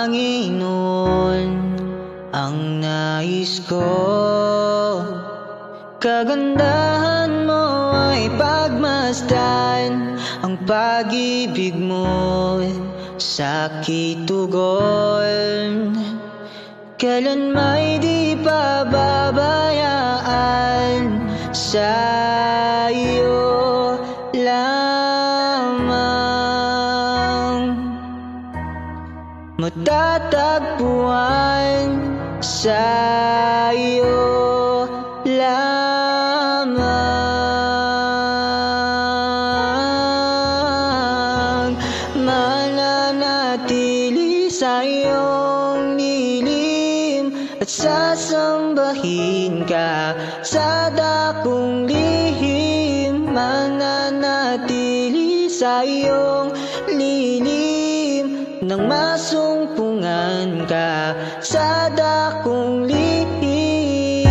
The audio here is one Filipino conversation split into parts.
Panginoon, ang nais ko, kagandahan mo ay pagmasdan, ang pag-ibig mo sa'ki tugon. Kailan may di pababayaan, sa'yo lamang matatagpuan, sa'yo lamang mananatili sa iyong nilim at sasambahin ka sa dakong lihim. Mananatili sa iyong lilim nang masumpungan ka sa dakong lihim.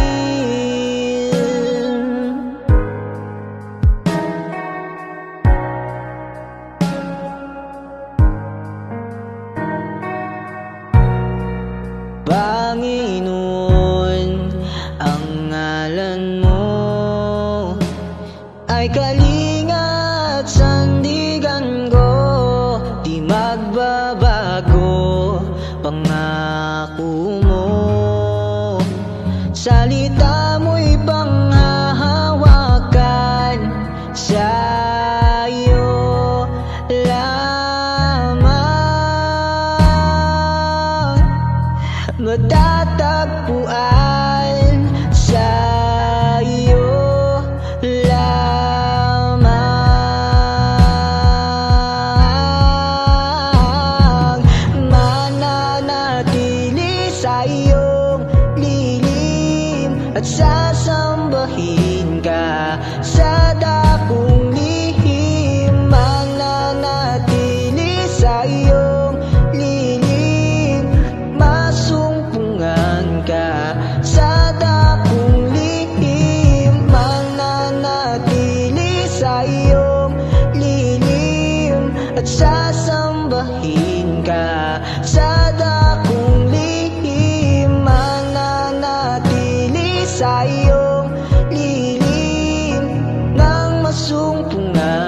Panginoon, ang ngalan mo ay kalinga at sandigan ko, di magbabago pangako mo. Salita mo'y panghahawakan, sa'yo lamang matatagpuan, sa'yo lamang mananatili sa iyong lilim at sasambahin ka sa dakong lihim. Mananatili sa iyong lilim, masumpungan ka sa dakong lihim. Mananatili sa iyong lilim at sasambahin ka sa dakong lihim. Mananatili sa iyong lilim nang masumpungan